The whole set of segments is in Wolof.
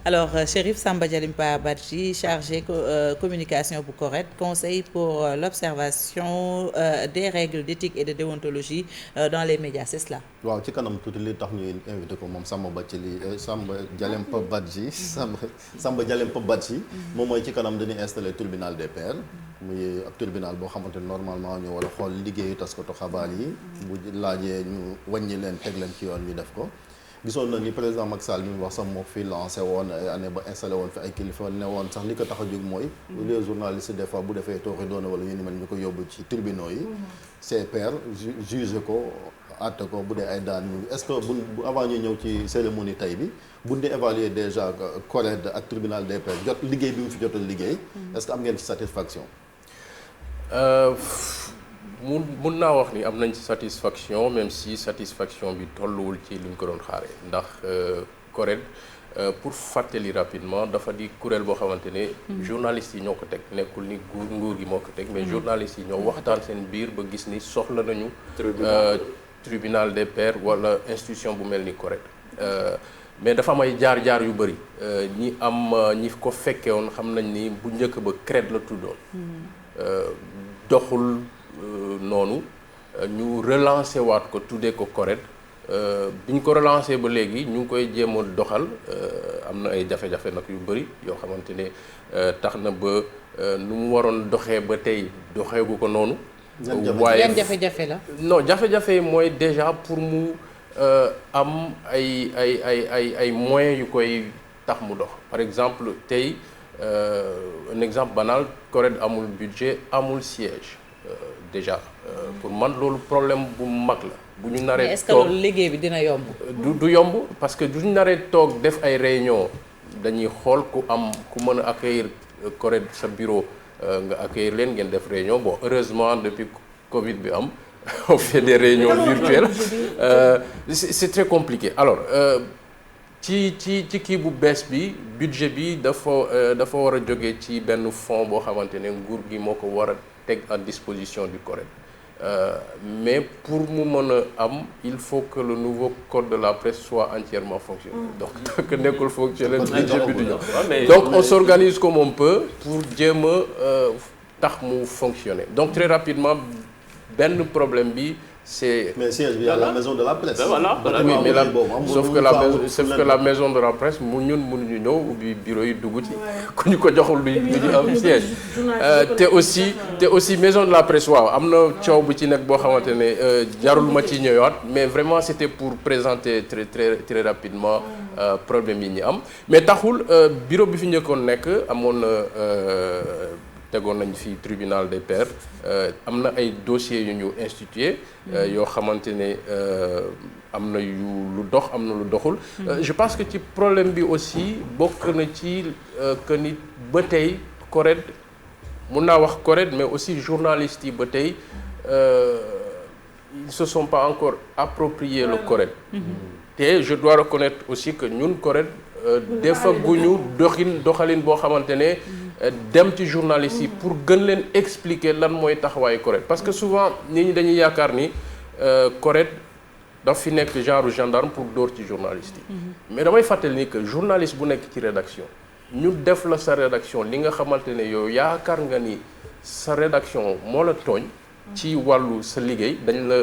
Alors Chérif Samba Djalimpa Badji, chargé communication bu CORED, conseil pour l'observation des règles d'éthique et de déontologie dans les médias, c'est cela. waaw ci kanam tuuti li tax ñu invité ko moom Samba Djalimpa Badji Samba Djalimpa Badji moom mooy ci kanam dañuy installé tribunal des pairs muy ab tribunal boo xamante ni normalement ñu war a xool liggéeyu taskatu xabaar yi bu laajee ñu wàññi leen teg leen ci yoon ñu def ko. gisoon na ni président Macky Sall mi mu wax sax moo fi lancé woon année ba installé woon fi ay kilifa ne woon sax li ko tax a jóg mooy les journalistes des fois bu defee tooxi doona wala ñu ni mel ñu ko yóbbu ci tribunaux yi ces pairs juge ko àtte ko bu dee ay daan ñu est-ce que bu avant ñu ñëw ci cérémonie tey bi bu ñu évaluer déjà CORED ak tribunal des pairs jot liggéey bi mu fi jotal liggéey est-ce que am ngeen ci satisfaction mun naa wax ni am nañ ci satisfaction même si satisfaction bi tolluwul ci li ñu ko doon xaaree ndax CORED pour fàttali rapidement dafa di kuréel boo xamante ne journalistes yi ñoo ko teg nekkul ni nguur gi moo ko teg mais journalistes yi ñoo waxtaan seen biir ba gis ni soxla nañu tribunal des pairs wala institution bu mel ni CORED mais dafa am ay jaar-jaar yu bëri ñi ko fekke woon xam nañ ni bu njëkk ba CRED la tuddoon doxul noonu ñu relancé waat ko tuddee ko CORED bi ñu ko relancé ba léegi ñu ngi koy jéem a doxal am na ay jafe-jafe nag yu bëri yoo xamante ne tax na ba nu mu waroon doxee ba tey doxeegu ko noonu. waaye yan jafe-jafe la. non jafe-jafe mooy déjà pour mu am ay moyens yu koy tax mu dox par exemple tey un exemple banal CORED amul budget amul siège. Déjà pour man loolu problème bu mag la bu ñu naree est-ce que loolu liggéey bi dina yomb. du yomb parce que du ñu naree toog def ay réunion dañuy xool ku mën a accueillir CORED sa bureau nga accueillir leen ngeen def réunion bon heureusement depuis Covid bi am on fait des réunions virtuelles c'est très compliqué alors ci kii bu bees bi budget bi dafa war a jóge ci benn fonds boo xamante ne nguur gi moo ko war a teg à disposition du CORED mais pour mu mën a am il faut que le nouveau code de la presse soit entièrement fonctionnel donc que nekkul fonctionnel budget bi du ñëw donc on s'organise comme on peut pour jéem a tax mu fonctionner donc très rapidement benn problème bi c'est mais siège bi y a la maison de la presse. oui mais sauf que la maison de la presse ñun mënuñu ñëw ubbi bureau yi dugg ci ku ñu ko joxul lu ñu am siège te aussi maison de la presse waaw am na coow bu ci nekk boo xamante ne jarul ma ci ñëwaat mais vraiment c'était pour présenter très très très rapidement problème yi ñu am mais taxul bureau bi fi njëkkoon nekk amoon na tegoon nañ fi tribunal des pairs am na ay dossiers yu ñu institué yoo xamante ne am na lu dox am na lu doxul je pense que ci problème bi aussi bokk na ci que nit ba tey CORED mun naa wax CORED mais aussi journalistes yi ba tey ils se sont pas encore approprié le CORED te je dois reconnaître aussi que ñun CORED defaguñu doxalin boo xamante ne dem ci journalistes yi pour gën leen expliquer lan mooy taxawaayu CORED parce que souvent nit ñi dañuy yaakaar ni CORED daf fi nekk genre gendarme pour dóor ci journalistes yi mais damay fàttali ni que journaliste bu nekk ci rédaction ñu def la sa rédaction li nga xamante ne yow yaakaar nga ni sa rédaction moo la tooñ ci wàllu sa liggéey dañ la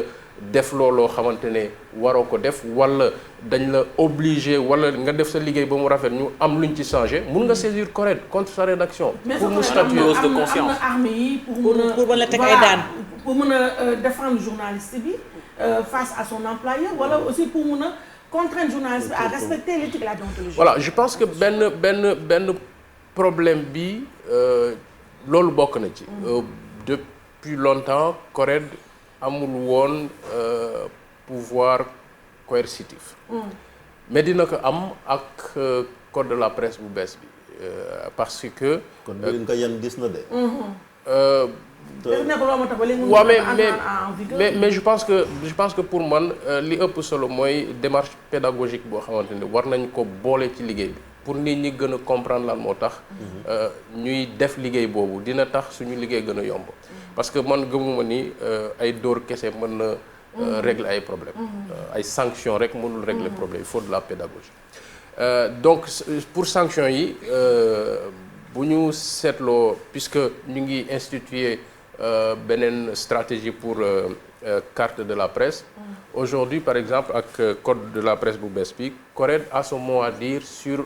def looloo xamante ne waroo ko def wala dañ la obligé wala nga def sa liggéey ba mu rafet ñu am luñ ci changé mun nga saisir CORED contre sa rédaction. pour mu statuer de conscience arme yi pour mën a teg ay daan pour mën a défendre journaliste bi face à son employeur wala aussi pour mën a contraindre journaliste bi à respecter l'éthique et la déontologie. voilà je pense que benn problème bi loolu bokk na ci. depuis longtemps CORED amul woon pouvoir coercitif mais dina ko am ak code de la presse bu bees bi parce que kon bi nga ko yan gis na de waaw mais je pense que pour man li ëpp solo mooy démarche pédagogique boo xamante ne war nañ ko boole ci liggéey bi pour nit ñi gën a comprendre lan moo tax ñuy def liggéey boobu dina tax suñu liggéey gën a yomb parce que man gëmuma ni ay dóor kese mën na régler ay problèmes ay sanctions rek mënul régler problème il faut de la pédagogie Donc pour sanction yi bu ñu seetloo puisque ñu ngi instituer beneen stratégie pour carte de la presse. Aujourd'hui par exemple ak code de la presse bu bees bi CORED a son mot à dire sur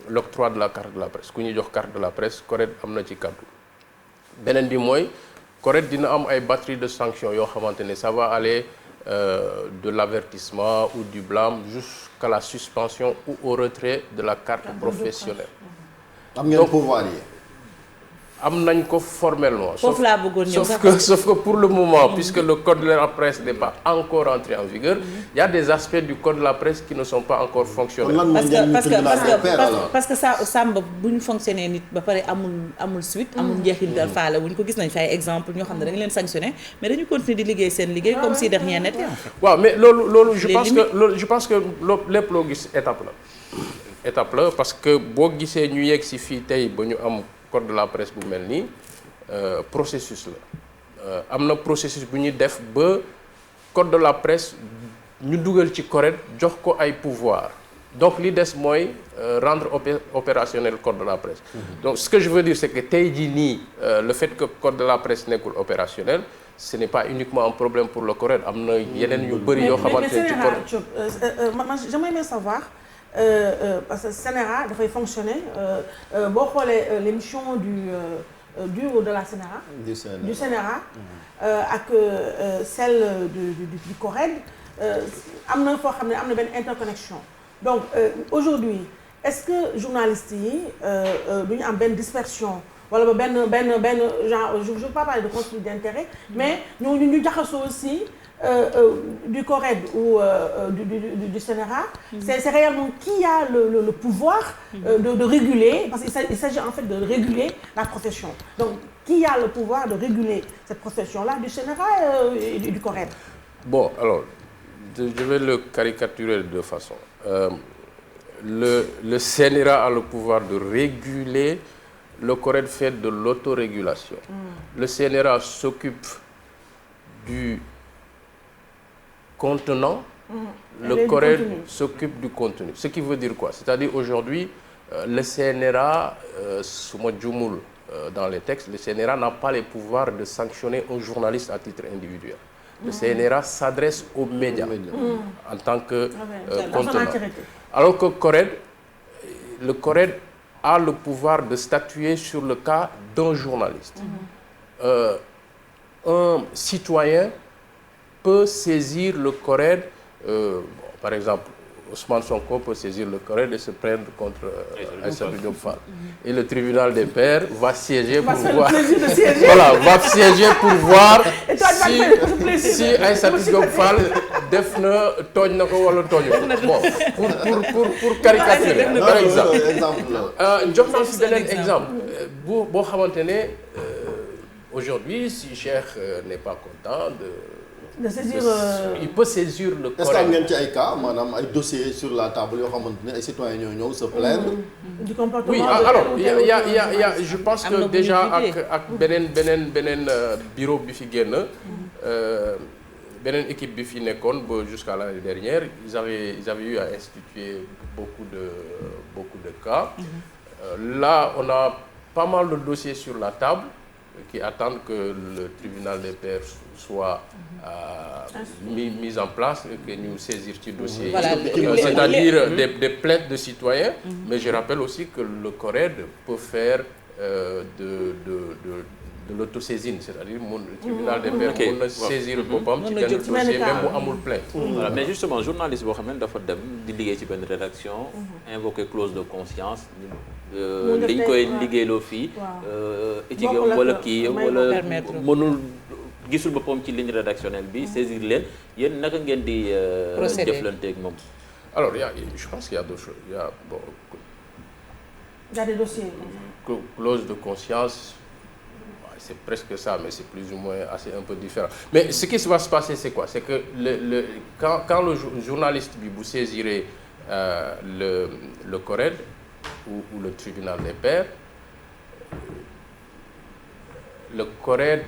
l'octroi de la carte de la presse ku ñuy jox carte de la presse CORED am na ci kàddu. beneen bi mooy CORED dina am ay batterie de sanctions yoo xamante ne ça va aller de l'avertissement ou du blâme jusqu'à la suspension ou au retrait de la carte professionnelle. am ngeen pouvoir yi. am nañ ko formellement. foofu laa bëggoon ñëw sauf que pour le moment puisque le code de la presse n'est pas encore entré en vigueur il y a des aspects du code de la presse qui ne sont pas encore fonctionnels. parce que ça Samba bu ñu fonctionner nit ba pare amul suite. amul njeexintal faale wuñ ko gis nañ fay exemple ñoo xam ne dañu leen sanctionné mais dañu continuer di liggéey seen liggéey comme si de rien n'était en fait. waaw mais loolu je pense que lépp loo gis étape la parce que boo gisee ñu yegg si fii tey ba ñu am. code de la presse bu mel nii processus la am na processus bu ñuy def ba code de la presse ñu dugal ci CORED jox ko ay pouvoir donc li des mooy rendre opérationnel code de la presse. Donc ce que je veux dire c'est que tey jii nii le fait que code de la presse nekkul opérationnel ce n'est pas uniquement un problème pour le CORED am na yeneen yu bëri yoo xamante ne ci CORED. J'aimerais bien savoir. Parce que CNRA dafay fonctionner boo xoolee l'émission du ou de la CNRA. du CNRA ak celle du CORED am na foo xam ne am na benn interconnexion donc aujourd'hui est-ce que journalistes yi du ñu am benn dispersion wala ba benn genre je veux pas parler de conflit d'intérêt mais ñu jaxasoo aussi. Du CORED ou du CNRA, c'est réellement qui a le pouvoir de réguler, parce qu'il s'agit en fait de réguler la profession. Donc, qui a le pouvoir de réguler cette profession-là, du CNRA et du CORED? Bon, alors, je vais le caricaturer de deux façons. Le CNRA a le pouvoir de réguler, le CORED fait de l'autorégulation. Le CNRA s'occupe du contenant, le CORED s'occupe du contenu. Ce qui veut dire quoi? C'est-à-dire aujourd'hui, le CNRA, suma jumul dans les textes, le CNRA n'a pas les pouvoirs de sanctionner un journaliste à titre individuel. Le CNRA s'adresse aux médias en tant que contenant. Alors que le CORED a le pouvoir de statuer sur le cas d'un journaliste. Un citoyen peut saisir le CORED, par exemple, Ousmane Sonko peut saisir le CORED et se prendre contre Aïssatou Diop Fall. Et le tribunal des pairs va siéger pour voir. Voilà, va siéger pour voir si Aïssatou Diop Fall def na tooñ na ko wala tooñu ko. Bon, pour caricaturer, par exemple. Jox naa fi beneen exemple boo xamante ne aujourd'hui si Cheikh n'est pas content de saisir il peut saisir le CORED. Est-ce que am ngeen ci ay cas maanaam ay dossiers sur la table yoo xamante ne ay citoyens ñoo ñëw se plaindre. du comportement. Oui, alors il y a je pense que déjà ak beneen bureau bi fi génn beneen équipe bi fi nekkoon ba jusqu'à l'année dernière ils avaient eu à instituer beaucoup de cas. Là on a pas mal de dossiers sur la table qui attendent que le tribunal des pairs soit mis en place et que nous saisir ci dossier. Voilà, c'est-à-dire des plaintes de citoyens. Mais je rappelle aussi que le CORED peut faire de l'autosaisine, c'est-à-dire le tribunal des pairs mën na saisir boppam ci benn dossier même bu amul plainte. Voilà, mais justement journaliste boo xam ne dafa dem di liggéey ci benn rédaction invoquer clause de conscience liñ koy liggéeyloo fii éthique wala kii wala mënul gisul boppam ci ligne rédactionnelle bi saisir leen yéen naka ngeen di jëflanteeg moom. Alors je pense qu'il y a d'autres choses. Il y a des dossiers. Clause de conscience. C'est presque ça, mais c'est plus ou moins assez un peu différent. Mais ce qui va se passer, c'est quoi? C'est que quand le journaliste vous saisirez le CORED ou le tribunal des pairs, le CORED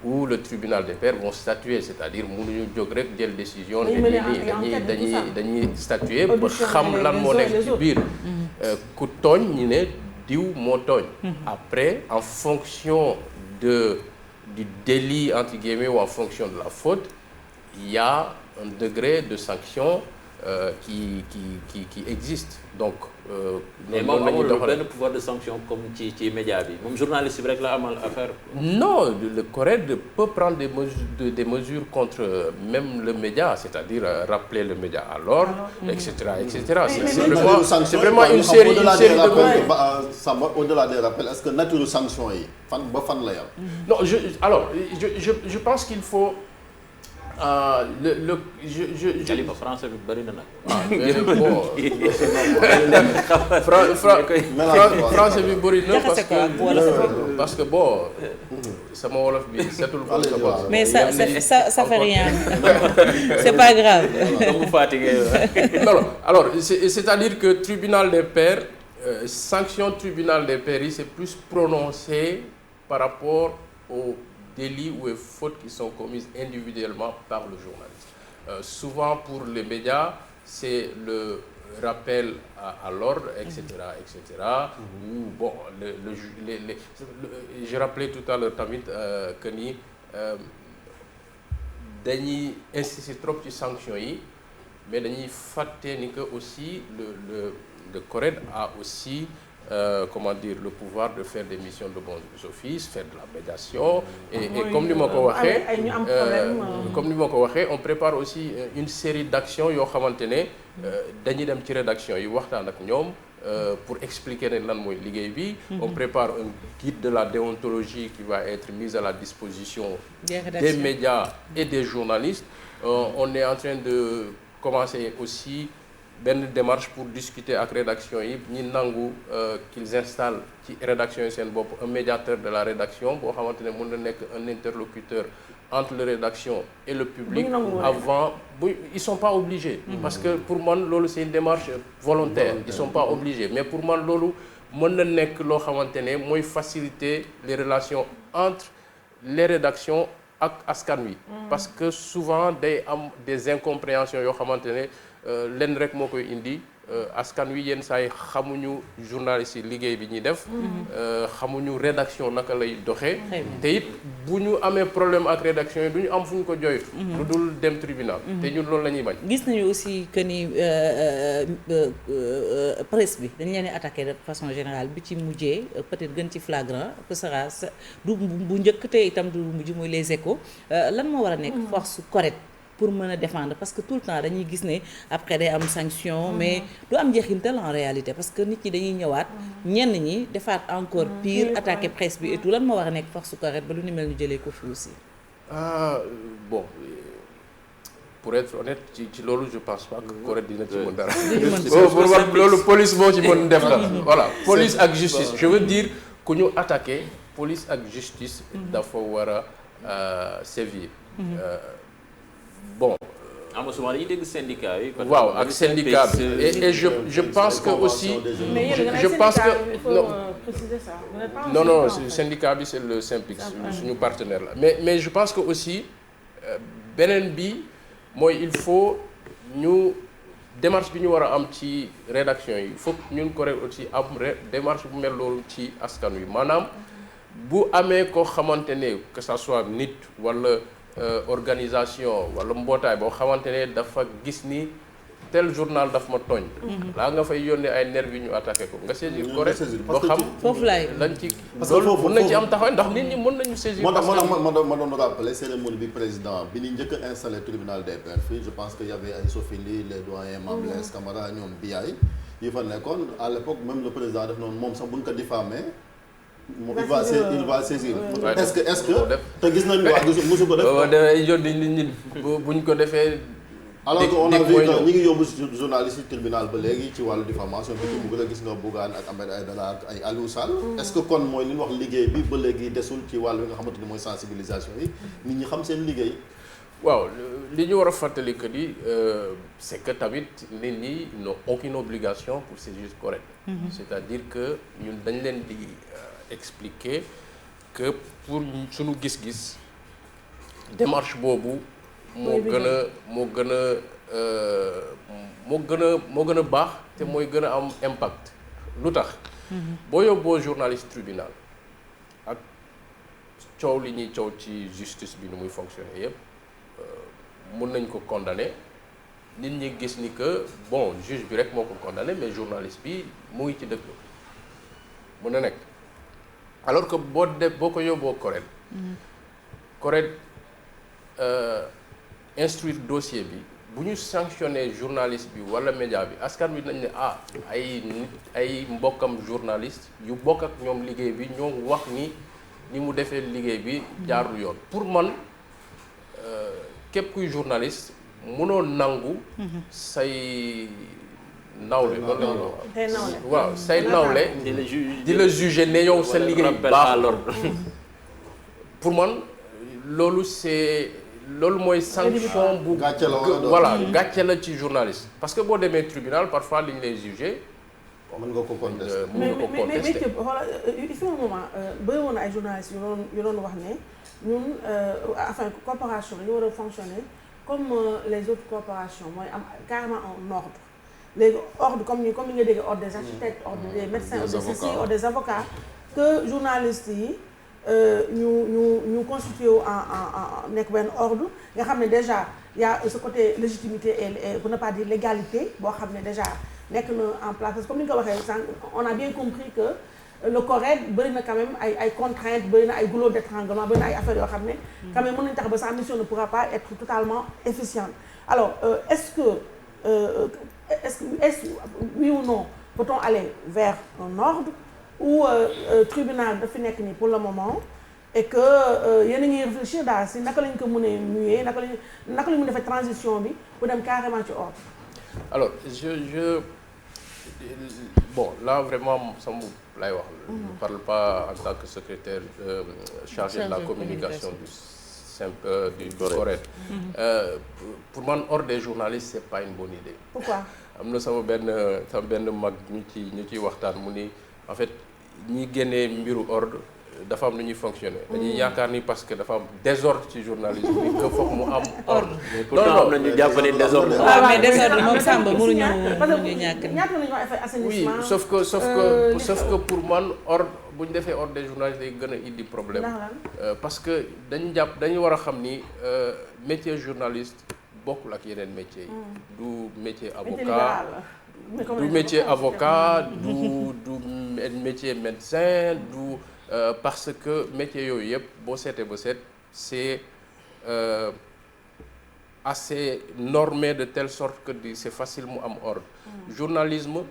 où le tribunal des pairs vont statuer, c'est-à-dire mënuñu jóg rek jël décision dañuy statuer ba xam lan moo nekk ci biir ku tooñ ñu ne diw moo tooñ. Après en fonction du délit entre guillemets ou en fonction de la faute il y a un degré de sanction qui existe donc. mais moom amul benn pouvoir de sanction comme ci média bi moom journaliste bi rek la amal affaire. Non, le CORED peut prendre des mesures contre même le média, c'est-à-dire rappeler le média à l'ordre, etc. C'est vraiment une série de Samba, au-delà des rappels, est-ce que nature sanction yi fan ba fan la yam? Non, je pense qu'il faut Jaliba français bi bari na nag. français bi bari na parce que bon sama wolof bi setul ko sa bopp. mais ça fait rien. C'est pas grave. Vous fatiguez. Non, alors c'est-à-dire que tribunal des pairs sanction tribunal des pairs yi c'est plus prononcé par rapport au délits ou fautes qui sont commises individuellement par le journaliste. Souvent pour les médias, c'est le rappel à l'ordre, etc. Ou bon, je rappelais tout à l'heure tamit que ni dañuy insister trop ci sanctions yi, mais dañuy fàtte ni que aussi le CORED a aussi comment dire, le pouvoir de faire des missions de bons offices, faire de la médiation et comme ni ma ko waxee on prépare aussi une série d'actions yoo xamante ne dañuy dem ci rédaction yi waxtaan ak ñoom pour expliquer ne lan mooy liggéey bi. On prépare un guide de la déontologie qui va être mis à la disposition des médias et des journalistes. On est en train de commencer aussi benn démarche pour discuter ak rédaction yi ñi nangu qu'ils installent ci rédaction yi seen bopp un médiateur de la rédaction boo xamante ne mën na nekk un interlocuteur entre la rédaction et le public avant ils sont pas obligés parce que pour man loolu c'est une démarche volontaire ils sont pas obligés mais pour man loolu mën na nekk loo xamante ne mooy faciliter les relations entre les rédactions ak askan wi parce que souvent day am des incompréhensions yoo xamante ne lenn rek moo koy indi askan wi yenn saa yi xamuñu journaliste yi liggéey bi ñuy def xamuñu rédaction naka lay doxee te it bu ñu amee problème ak rédaction yi du ñu am fu ñu ko jooytu lu dul dem tribunal te ñun loolu la ñuy bañ. Gis nañu aussi que ni presse bi dañ leen di attaqué de façon générale bi ci mujjee peut-être gën ci flagrant que sera du bu njëkk te itam du mujj mooy les échos lan moo war a nekk force correcte pour mën a défendre parce que tout le temps dañuy gis ne après day am sanction mais du am njeexintal en réalité parce que nit ñi dañuy ñëwaat ñenn ñi defaat encore pire attaquer presse bi et tout lan moo war a nekk force correcte ba lu ni mel ñu jëlee ko fi aussi. Bon pour être honnête ci loolu je pense pas que correct dina ci mën dara. pour man loolu police moo ci mën def dara. Voilà police ak justice je veux dire ku ñu attaquer police ak justice dafa war a sévir. Bon. am souvent dañuy dégg syndicat yi. waaw ak syndicat bi et je pense que aussi. je pense que non syndicat bi c'est le SYNPICS suñu partenaire la mais je pense que aussi beneen bi mooy il faut ñu démarche bi ñu war a am ci rédaction yi il faut ñun correct aussi am démarche bu mel loolu ci askan wi maanaam bu amee ko xamante ne que ça soit nit wala. Organisation wala mbootaay boo xamante ne dafa gis ni tel journal daf ma tooñ. laa nga fay yónnee ay nervi ñu attaqué ko nga saisir correct boo xam foofu laay lañ ci loolu mën nañ ci am taxawaay ndax nit ñi mën nañu saisir. moo tax ma doon rappeler cérémonie bi président bi ni njëkk a installé tribunal des pairs fii je pense que y avait ay Sophie Ly les doyens Mame Blaise Camara ñoom Biaye yi fa nekkoon à l'époque même le président def noonu moom sax buñ ko diffamé il va saisir. Est-ce que te gis nañu waa mosu ko def. buñ ko defee. alors que on a vu que ñi ngi yóbbu journaliste tribunal ba léegi ci wàllu diffamation bi ko bëgg a gis nga Bougane ak Ahmed Aïdara ak ay Aliou Sall. Est-ce que kon mooy li ñu wax liggéey bi ba léegi desul ci wàllu bi nga xamante ni mooy sensibilisation yi nit ñi xam seen liggéey. waaw li ñu war a fàttali que ni c'est que tamit nit ñi n'ont aucune obligation pour saisir correct. C'est-à-dire que ñun dañ leen di expliquer que pour suñu gis-gis démarche boobu moo gën a baax te mooy gën a am impact. lu tax boo yóbboo journaliste tribunal ak coow li ñuy coow ci justice bi nu muy fonctionner yépp mun nañ ko condamner nit ñi gis ni que bon juge bi rek moo ko condamné mais journaliste bi mu ngi ci dëkk mun na nekk alors que boo ko yóbboo CORED CORED instruire dossier bi bu ñu sanctionné journaliste bi wala média bi askan bi nañ ne ay mbokkam journaliste yu bokk ak ñoom liggéey bi ñoo wax ni mu defee liggéey bi jaarul yoon pour man képp kuy journaliste mënoo nangu say nawle waaw say nawle di la juger ne yow sa liggéey baaxul pour man loolu mooy sanction bu voilà gàcce la ci journaliste parce que boo demee tribunal parfois li ñu lay juger mën nga ko contester mën nga ko contester mais il faut un moment bëri woon ay journalistes yu doon wax ne ñun enfin corporation dañu war a fonctionner comme les autres corporations mooy am carrément un ordre léegi ordre comme ni nga déggee ordre des architectes ordre des médecins ordre des ceci ordre des avocats que journalistes yi ñu constitué wu en nekk benn ordre nga xam ne déjà y a ce côté légitimité et pour ne pas dire légalité boo xam ne déjà nekk na en place parce que comme ni nga ko waxee sànq on a bien compris que le CORED bëri na quand même ay contraintes bëri na ay goulot d'étranglement bëri na ay affaires yoo xam ne quand même mën nañu tax ba sa mission ne pourra pas être totalement efficiente alors est-ce que oui ou non peut-on aller vers un ordre ou tribunal dafa nekk nii pour le moment et que yéen a ngi réfléchir daal si naka lañ ko mënee muyee naka lañ mën defee transition bi pour dem carrément ci ordre. alors bon là vraiment sama lay wax. Je ne parle pas en tant que secrétaire chargé de la communication du CORED. Pour moi, ordre des journalistes c'est pas une bonne idée. Pourquoi? am na sama benn mag ñu ciy waxtaan mu ni en fait ñi génnee mbiru ordre dafa am lu ñuy fonctionner. dañuy yaakaar ni parce que dafa am désordre ci journalisme bi que foog mu am ordre. pourtant am na ñu jàpp ne désordre. waaw mais désordre moom Samba mënuñu ñàkk. ñaata la ñu wax assainissement. oui sauf que pour man ordre bu ñu defee ordre des journalistes day gën a indi problème. parce que dañu war a xam ni métier journaliste bokkul ak yeneen métiers yi. du métier avocat. du métier avocat du métier médecin du parce que métier yooyu yëpp boo seetee ba seet c'est assez normé de telle sorte que c'est facile mu am ordre. Journalisme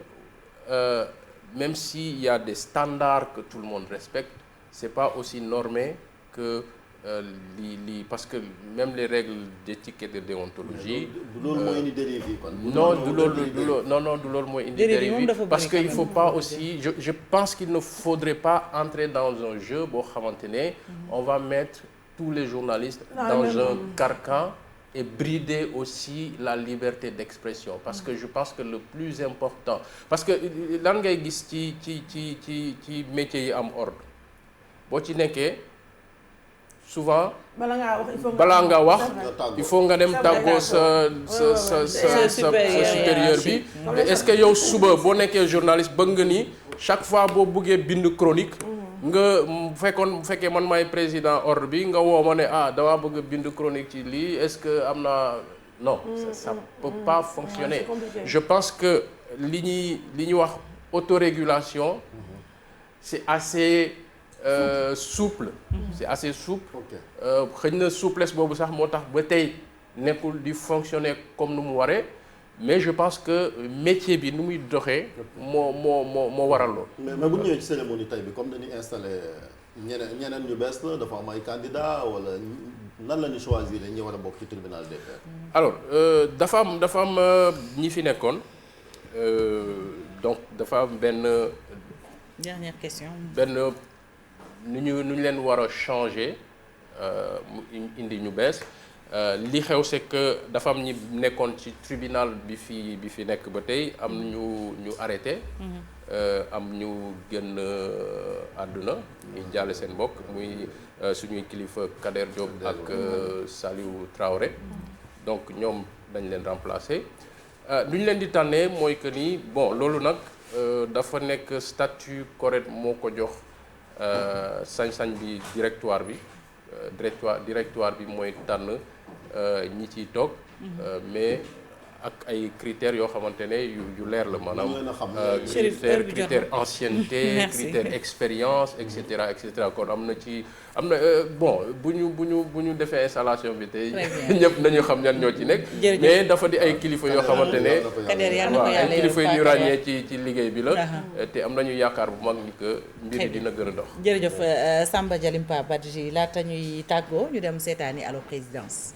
même s'il y a des standards que tout le monde respecte c'est pas aussi normé que parce que même les règles d'éthique et de déontologie. du loolu mooy indi dérive yi kon. non du loolu mooy indi dérive yi parce que il faut pas aussi je pense qu'il ne faudrait pas entrer dans un jeu boo xamante ne on va mettre tous les journalistes dans un carcan et brider aussi la liberté d'expression parce que je pense que le plus important parce que lan ngay gis ci métier yi am ordre boo ci nekkee souvent balaa nga wax il faut nga dem tàggoo sa supérieur bi est-ce que yow suba boo nekkee journaliste bëgg nga ni chaque fois boo bëggee bind chronique nga bu fekkee man maay président ordre bi nga woo ma ne damaa bëgg bind chronique ci lii est-ce que am na non ça peut pas fonctionner je pense que li ñuy wax autorégulation c'est assez souple c'est assez souple xëy na souplesse boobu sax moo tax ba tey nekkul di fonctionner comme nu mu waree mais je pense que métier bi nu muy doxee moo waral loolu. mais bu ñu ñëwee ci cérémonie tey bi comme dañuy installé ñeneen ñu bees la dafa am ay candidats wala nan la ñu choisir ñi war a bokk ci tribunal des pairs. alors dafa am ñi fi nekkoon donc dafa am benn. dernière question. nu ñu leen war a changer mu indi ñu bees li xew c'est que dafa am ñi nekkoon ci tribunal bi fi nekk ba tey am ñu arrêté am ñu génn àdduna ñu jàlle seen mbokk muy suñuy kilifa Kader Diop ak Saliou Traoré donc ñoom dañ leen remplacer lu ñu leen di tànnee mooy que ni bon loolu nag dafa nekk statut CORED moo ko jox sañ-sañ bi directoire bi mooy tànn ñi ciy toog mais ak ay critères yoo xamante ne yu leer la maanaam critère ancienneté critère expérience et cetera kon am na bon bu ñu defee installation bi tey ñëpp nañu xam ñan ñoo ci nekk mais dafa di ay kilifa yoo xamante ne waaw ay kilifa yu ñu ràññee ci liggéey bi la te am nañu yaakaar bu mag ni que mbir yi dina gën a dox jërëjëf Samba Djalimpa Badji laata ñuy tàggoo ñu dem seetaani Allo Présidence